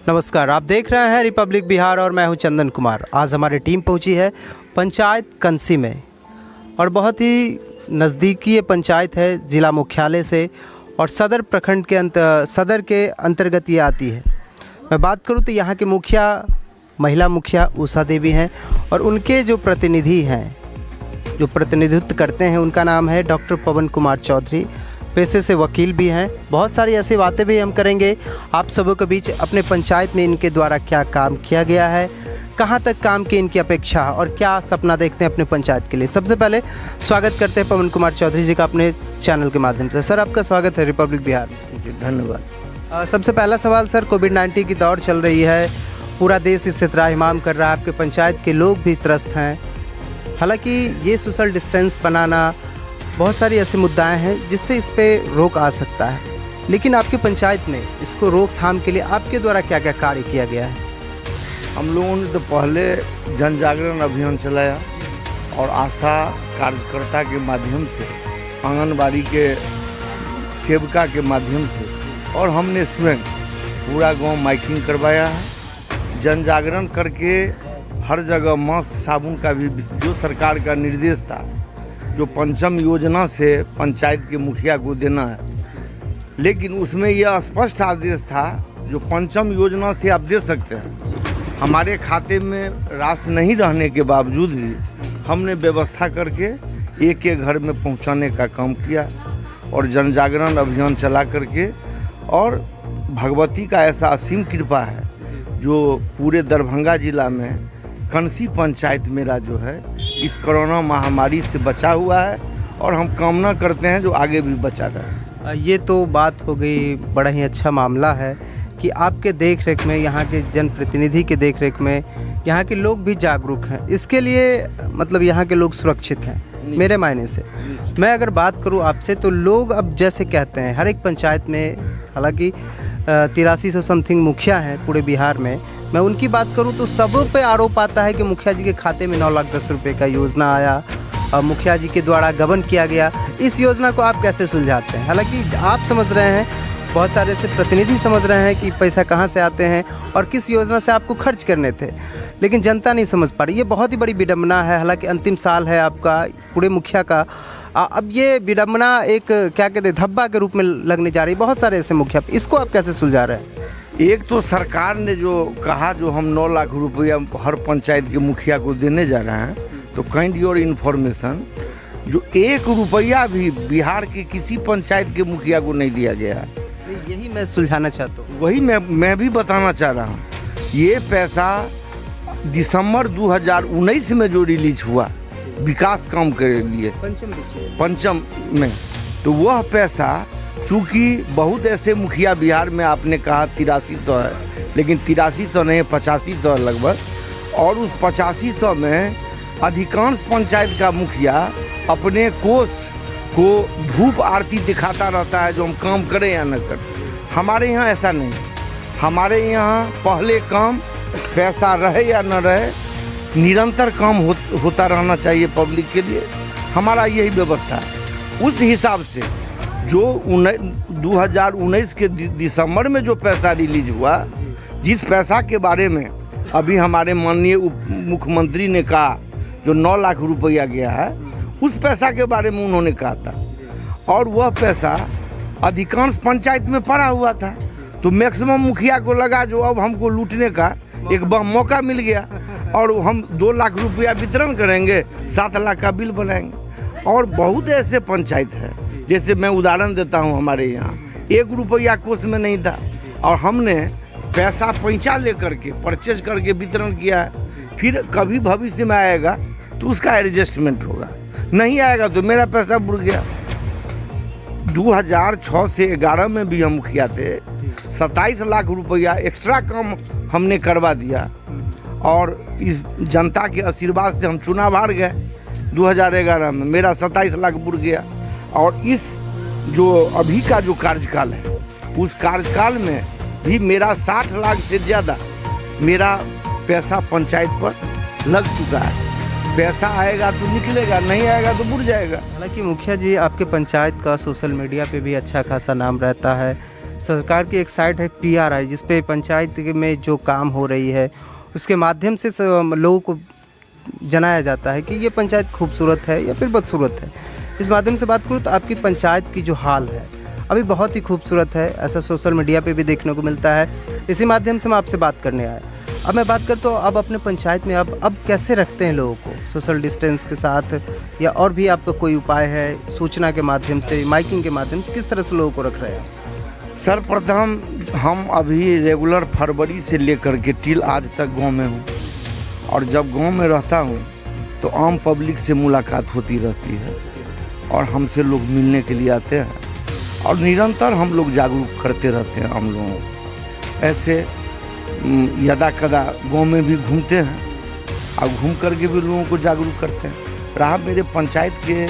नमस्कार, आप देख रहे हैं रिपब्लिक बिहार और मैं हूं चंदन कुमार। आज हमारी टीम पहुंची है पंचायत कंसी में और बहुत ही नज़दीकी ये पंचायत है ज़िला मुख्यालय से और सदर प्रखंड के सदर के अंतर्गत ये आती है। मैं बात करूं तो यहाँ के मुखिया महिला मुखिया उषा देवी हैं और उनके जो प्रतिनिधि हैं जो प्रतिनिधित्व करते हैं उनका नाम है डॉक्टर पवन कुमार चौधरी। पेशे से वकील भी हैं। बहुत सारी ऐसी बातें भी हम करेंगे आप सबों के बीच। अपने पंचायत में इनके द्वारा क्या काम किया गया है, कहाँ तक काम की इनकी अपेक्षा और क्या सपना देखते हैं अपने पंचायत के लिए। सबसे पहले स्वागत करते हैं पवन कुमार चौधरी जी का अपने चैनल के माध्यम से। सर, आपका स्वागत है रिपब्लिक बिहार। जी धन्यवाद। सबसे पहला सवाल सर, कोविड-19 की दौर चल रही है, पूरा देश इससे त्राहिमाम कर रहा है, आपके पंचायत के लोग भी त्रस्त हैं। हालांकि ये सोशल डिस्टेंस बनाना, बहुत सारी ऐसे मुद्दाएं हैं जिससे इस पे रोक आ सकता है, लेकिन आपके पंचायत में इसको रोकथाम के लिए आपके द्वारा क्या क्या कार्य किया गया है? हम लोगों ने तो पहले जन जागरण अभियान चलाया और आशा कार्यकर्ता के माध्यम से, आंगनबाड़ी के सेविका के माध्यम से और हमने स्वयं पूरा गांव माइकिंग करवाया है। जन जागरण करके हर जगह मास्क साबुन का भी जो सरकार का निर्देश था, जो पंचम योजना से पंचायत के मुखिया को देना है, लेकिन उसमें यह स्पष्ट आदेश था जो पंचम योजना से आप दे सकते हैं। हमारे खाते में राशि नहीं रहने के बावजूद भी हमने व्यवस्था करके एक एक घर में पहुंचाने का काम किया और जन जागरण अभियान चला करके, और भगवती का ऐसा असीम कृपा है जो पूरे दरभंगा जिला में कंसी पंचायत मेरा जो है इस कोरोना महामारी से बचा हुआ है और हम कामना करते हैं जो आगे भी बचा रहे। ये तो बात हो गई, बड़ा ही अच्छा मामला है कि आपके देख रेख में, यहाँ के जनप्रतिनिधि के देख रेख में यहाँ के लोग भी जागरूक हैं। इसके लिए मतलब यहाँ के लोग सुरक्षित हैं मेरे मायने से। मैं अगर बात करूँ आपसे तो लोग अब जैसे कहते हैं हर एक पंचायत में, हालांकि 8300 समथिंग मुखिया हैं पूरे बिहार में, मैं उनकी बात करूं तो सब पे आरोप आता है कि मुखिया जी के खाते में 9,10,00,000 रुपये का योजना आया और मुखिया जी के द्वारा गबन किया गया। इस योजना को आप कैसे सुलझाते हैं? हालांकि आप समझ रहे हैं, बहुत सारे ऐसे प्रतिनिधि समझ रहे हैं कि पैसा कहाँ से आते हैं और किस योजना से आपको खर्च करने थे, लेकिन जनता नहीं समझ पा रही। ये बहुत ही बड़ी विडम्बना है। हालांकि अंतिम साल है आपका पूरे मुखिया का, अब ये विडम्बना एक क्या कहते हैं धब्बा के रूप में लगने जा रही है बहुत सारे ऐसे मुखिया। इसको आप कैसे सुलझा रहे हैं? एक तो सरकार ने जो कहा जो हम 9 लाख रुपया हर पंचायत के मुखिया को देने जा रहे हैं, तो काइंड योर इन्फॉर्मेशन जो 1 रुपया भी बिहार के किसी पंचायत के मुखिया को नहीं दिया गया। यही मैं सुलझाना चाहता हूँ, वही मैं भी बताना चाह रहा हूँ। ये पैसा दिसंबर 2019 में जो रिलीज हुआ विकास काम के लिए पंचम में, तो वह पैसा चूँकि बहुत ऐसे मुखिया बिहार में, आपने कहा 8300 है, लेकिन 8300 नहीं 8500 लगभग, और उस 8500 में अधिकांश पंचायत का मुखिया अपने कोष को धूप आरती दिखाता रहता है जो हम काम करें या न करें। हमारे यहाँ ऐसा नहीं। हमारे यहाँ पहले काम, पैसा रहे या न रहे, निरंतर काम होता रहना चाहिए पब्लिक के लिए। हमारा यही व्यवस्था है। उस हिसाब से जो 2019 के दिसंबर में जो पैसा रिलीज हुआ, जिस पैसा के बारे में अभी हमारे माननीय उप मुख्यमंत्री ने कहा जो 9 लाख रुपया गया है, उस पैसा के बारे में उन्होंने कहा था, और वह पैसा अधिकांश पंचायत में पड़ा हुआ था। तो मैक्सिमम मुखिया को लगा जो अब हमको लूटने का एक मौका मिल गया और हम 2 लाख रुपया वितरण करेंगे, 7 लाख का बिल बनाएंगे। और बहुत ऐसे पंचायत है, जैसे मैं उदाहरण देता हूँ, हमारे यहाँ 1 रुपया कोष में नहीं था और हमने पैसा पैंचा लेकर के परचेज करके वितरण किया है। फिर कभी भविष्य में आएगा तो उसका एडजस्टमेंट होगा, नहीं आएगा तो मेरा पैसा बुड़ गया। 2006 से 11 में भी हम मुखिया थे, 27 लाख रुपया एक्स्ट्रा काम हमने करवा दिया और इस जनता के आशीर्वाद से हम चुनाव हार गए 2011 में। मेरा 27 लाख बुड़ गया। और इस जो अभी का जो कार्यकाल है, उस कार्यकाल में भी मेरा 60 लाख से ज़्यादा मेरा पैसा पंचायत पर लग चुका है। पैसा आएगा तो निकलेगा, नहीं आएगा तो बुड़ जाएगा। हालांकि मुखिया जी आपके पंचायत का सोशल मीडिया पे भी अच्छा खासा नाम रहता है, सरकार की एक साइट है PRI, जिस पे पंचायत में जो काम हो रही है उसके माध्यम से लोगों को जनाया जाता है कि ये पंचायत खूबसूरत है या फिर बदसूरत है। इस माध्यम से बात करूँ तो आपकी पंचायत की जो हाल है अभी बहुत ही खूबसूरत है, ऐसा सोशल मीडिया पे भी देखने को मिलता है। इसी माध्यम से मैं आपसे बात करने आया। अब मैं बात करता हूँ, अब अपने पंचायत में अब कैसे रखते हैं लोगों को सोशल डिस्टेंस के साथ, या और भी आपका कोई उपाय है सूचना के माध्यम से, माइकिंग के माध्यम से, किस तरह से लोगों को रख रहे हैं? सर्वप्रथम हम अभी रेगुलर फरवरी से लेकर के टिल आज तक गांव में हूँ, और जब गांव में रहता हूँ तो आम पब्लिक से मुलाकात होती रहती है और हमसे लोग मिलने के लिए आते हैं, और निरंतर हम लोग जागरूक करते रहते हैं हम लोगों को। ऐसे यदा कदा गाँव में भी घूमते हैं और घूम करके भी लोगों को जागरूक करते हैं। रहा मेरे पंचायत के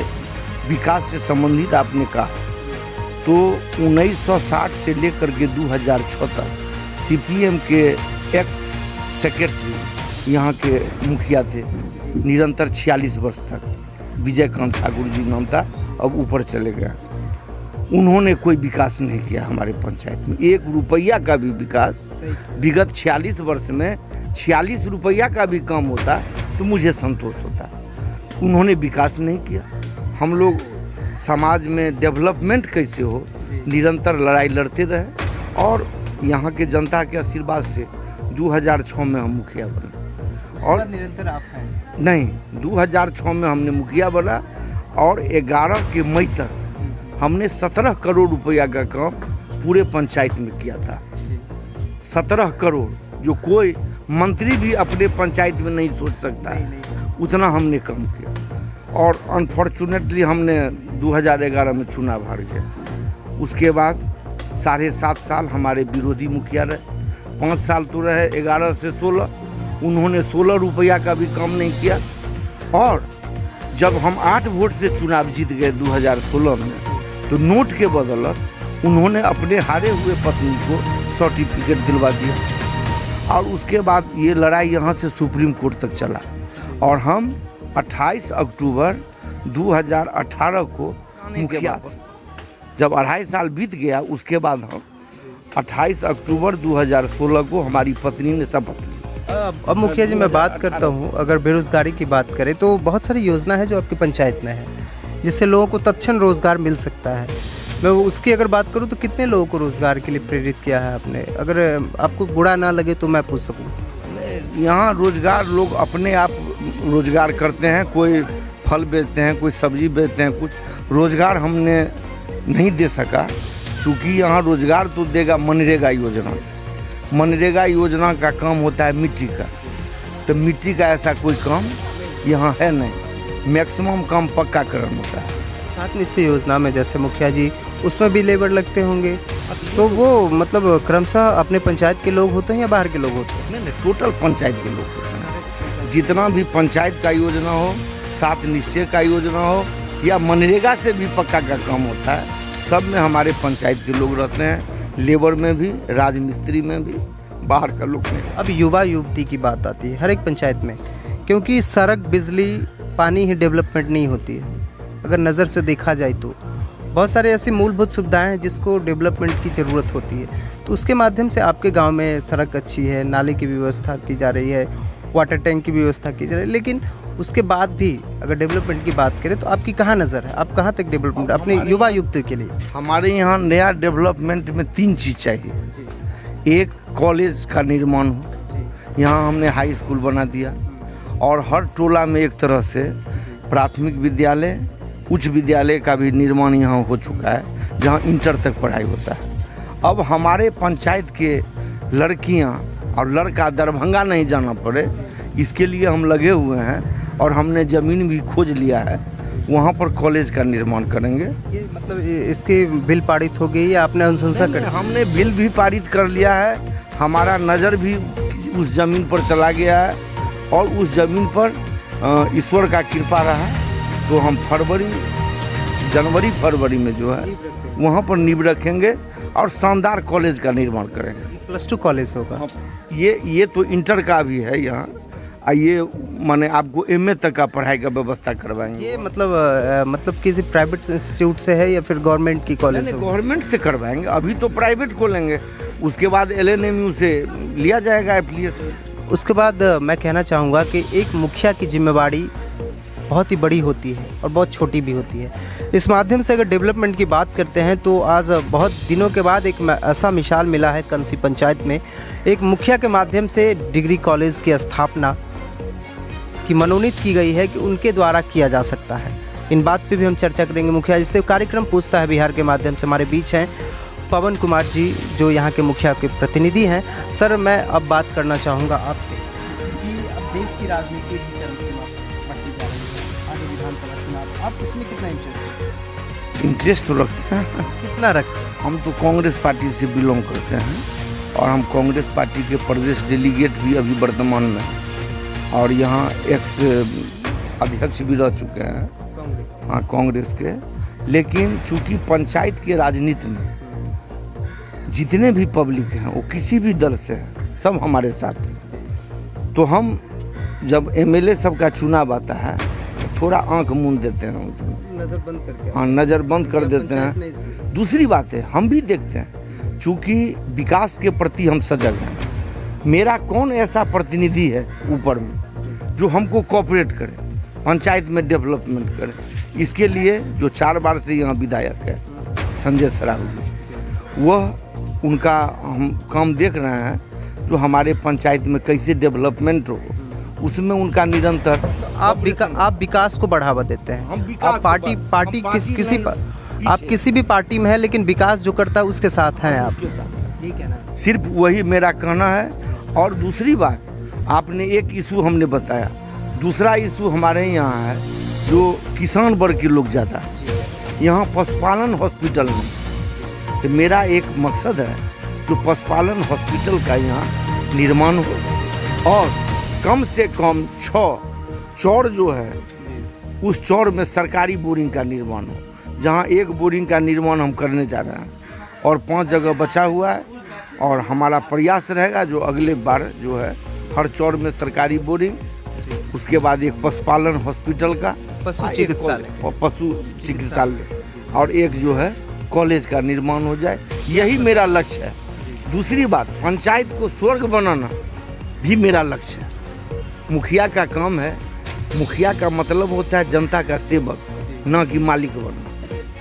विकास से संबंधित आपने कहा, तो 1960 से लेकर के 2006 तक CPM के एक्स सेक्रेटरी यहाँ के मुखिया थे, निरंतर 46 वर्ष तक। विजयकांत ठाकुर जी नाम था, अब ऊपर चले गया। उन्होंने कोई विकास नहीं किया हमारे पंचायत में, 1 रुपया का भी विकास। विगत 46 वर्ष में 46 रुपया का भी काम होता तो मुझे संतोष होता। उन्होंने विकास नहीं किया। हम लोग समाज में डेवलपमेंट कैसे हो, निरंतर लड़ाई लड़ते रहे, और यहाँ के जनता के आशीर्वाद से 2006 में हम मुखिया बने। और निरंतर आप हैं? नहीं, 2006 में हमने मुखिया बना, और 11 के मई तक हमने 17 करोड़ रुपया का काम पूरे पंचायत में किया था। 17 करोड़, जो कोई मंत्री भी अपने पंचायत में नहीं सोच सकता है, उतना हमने काम किया। और अनफॉर्चुनेटली हमने 2011 में चुनाव हार गए। उसके बाद 7.5 साल हमारे विरोधी मुखिया रहे, 5 साल तो रहे 11 से 16, उन्होंने 16 रुपया का भी काम नहीं किया। और जब हम 8 वोट से चुनाव जीत गए 2016 में, तो नोट के बदौलत उन्होंने अपने हारे हुए पत्नी को सर्टिफिकेट दिलवा दिया। और उसके बाद ये लड़ाई यहाँ से सुप्रीम कोर्ट तक चला, और हम 28 अक्टूबर 2018 को मुखिया, जब 2.5 साल बीत गया, उसके बाद हम 28 अक्टूबर 2016 को हमारी पत्नी ने शपथ ली। अब मुखिया जी मैं बात करता हूँ, अगर बेरोजगारी की बात करें तो बहुत सारी योजना है जो आपकी पंचायत में है, जिससे लोगों को तत्क्षण रोजगार मिल सकता है। मैं उसकी अगर बात करूँ तो कितने लोगों को रोजगार के लिए प्रेरित किया है आपने? अगर आपको बुरा ना लगे तो मैं पूछ सकूँ। यहाँ रोजगार लोग अपने आप रोजगार करते हैं, कोई फल बेचते हैं, कोई सब्जी बेचते हैं। कुछ रोजगार हमने नहीं दे सका, क्योंकि यहाँ रोजगार तो देगा मनरेगा योजना से। मनरेगा योजना का काम होता है मिट्टी का, तो मिट्टी का ऐसा कोई काम यहाँ है नहीं। मैक्सिमम काम पक्काकरण होता है। छात्र निश्चय योजना में जैसे मुखिया जी, उसमें भी लेबर लगते होंगे, तो वो मतलब क्रमशः अपने पंचायत के लोग होते हैं या बाहर के लोग होते हैं? नहीं, टोटल पंचायत के लोग होते हैं। जितना भी पंचायत का योजना हो, सात निश्चय का योजना हो, या मनरेगा से भी पक्का का काम होता है, सब में हमारे पंचायत के लोग रहते हैं। लेबर में भी, राजमिस्त्री में भी, बाहर का लोग में। अब युवा युवती की बात आती है हर एक पंचायत में, क्योंकि सड़क, बिजली, पानी ही डेवलपमेंट नहीं होती है। अगर नज़र से देखा जाए तो बहुत सारे ऐसी मूलभूत सुविधाएं हैं जिसको डेवलपमेंट की ज़रूरत होती है, तो उसके माध्यम से आपके गांव में सड़क अच्छी है, नाले की व्यवस्था की जा रही है, वाटर टैंक की व्यवस्था की जा रही है, लेकिन उसके बाद भी अगर डेवलपमेंट की बात करें तो आपकी कहाँ नज़र है? आप कहाँ तक डेवलपमेंट अपने युवा युवती के लिए? हमारे यहाँ नया डेवलपमेंट में 3 चीज़ चाहिए। एक, कॉलेज का निर्माण हो, यहाँ हमने हाई स्कूल बना दिया, और हर टोला में एक तरह से प्राथमिक विद्यालय, उच्च विद्यालय का भी निर्माण यहाँ हो चुका है, जहाँ इंटर तक पढ़ाई होता है। अब हमारे पंचायत के लड़कियाँ और लड़का दरभंगा नहीं जाना पड़े, इसके लिए हम लगे हुए हैं, और हमने ज़मीन भी खोज लिया है, वहाँ पर कॉलेज का निर्माण करेंगे। ये मतलब इसकी बिल पारित हो गई या आपने अनुशंसा कर? हमने बिल भी पारित कर लिया है, हमारा नज़र भी उस ज़मीन पर चला गया है, और उस ज़मीन पर ईश्वर का कृपा रहा, तो हम जनवरी-फरवरी में जो है वहाँ पर नींव रखेंगे और शानदार कॉलेज का निर्माण करेंगे। +2 कॉलेज होगा? ये तो इंटर का भी है यहाँ, ये माने आपको एमए तक का पढ़ाई का व्यवस्था करवाएंगे। ये मतलब किसी प्राइवेट इंस्टीट्यूट से है या फिर गवर्नमेंट की कॉलेज से? गवर्नमेंट से करवाएंगे, अभी तो प्राइवेट खोलेंगे, उसके बाद LNMU से लिया जाएगा एप्लीकेशन। उसके बाद मैं कहना चाहूँगा कि एक मुखिया की जिम्मेवारी बहुत ही बड़ी होती है और बहुत छोटी भी होती है। इस माध्यम से अगर डेवलपमेंट की बात करते हैं तो आज बहुत दिनों के बाद एक ऐसा मिसाल मिला है कंसी पंचायत में, एक मुखिया के माध्यम से डिग्री कॉलेज की स्थापना की मनोनीत की गई है कि उनके द्वारा किया जा सकता है। इन बात पे भी हम चर्चा करेंगे। मुखिया जी से कार्यक्रम पूछता है बिहार के माध्यम से हमारे बीच हैं पवन कुमार जी, जो यहाँ के मुखिया के प्रतिनिधि हैं। सर, मैं अब बात करना चाहूँगा आपसे कि अब देश की राजनीति भी चरम सीमा बढ़ती जा रही है, आगे विधानसभा चुनाव, आप उसमें कितना इंटरेस्ट तो रखते हैं। कितना रखते हैं? हम तो कांग्रेस पार्टी से बिलोंग करते हैं और हम कांग्रेस पार्टी के प्रदेश डेलीगेट भी अभी वर्तमान में, और यहाँ एक्स अध्यक्ष भी रह चुके हैं हाँ कांग्रेस के। लेकिन चूंकि पंचायत के राजनीति में जितने भी पब्लिक हैं वो किसी भी दल से हैं, सब हमारे साथ हैं। तो हम जब MLA सबका चुनाव आता है तो थोड़ा आंख मूंद देते हैं, उसमें नज़र बंद करके, हाँ नज़र बंद कर देते हैं। दूसरी बात है, हम भी देखते हैं चूँकि विकास के प्रति हम सजग हैं। मेरा कौन ऐसा प्रतिनिधि है ऊपर में जो हमको कोऑपरेट करे, पंचायत में डेवलपमेंट करे। इसके लिए जो 4 बार से यहाँ विधायक है संजय सरावगी, वह उनका हम काम देख रहे हैं जो हमारे पंचायत में कैसे डेवलपमेंट हो, उसमें उनका निरंतर। आप विकास को बढ़ावा देते हैं। आप पार्टी किसी भी पार्टी में है, लेकिन विकास जो करता है उसके साथ हैं आप, ठीक है ना? सिर्फ वही मेरा कहना है। और दूसरी बात, आपने एक इशू हमने बताया, दूसरा इशू हमारे यहाँ है जो किसान वर्ग के लोग ज़्यादा यहाँ पशुपालन हॉस्पिटल में, तो मेरा एक मकसद है जो पशुपालन हॉस्पिटल का यहाँ निर्माण हो और कम से कम 6 चौर जो है उस चौर में सरकारी बोरिंग का निर्माण हो, जहाँ 1 बोरिंग का निर्माण हम करने जा रहे हैं और 5 जगह बचा हुआ है। और हमारा प्रयास रहेगा जो अगले बार जो है हर चौर में सरकारी बोरिंग, उसके बाद एक पशुपालन हॉस्पिटल का, पशु चिकित्सालय और एक जो है कॉलेज का निर्माण हो जाए, यही मेरा लक्ष्य है। दूसरी बात, पंचायत को स्वर्ग बनाना भी मेरा लक्ष्य है। मुखिया का काम है, मुखिया का मतलब होता है जनता का सेवक, ना कि मालिक बनना।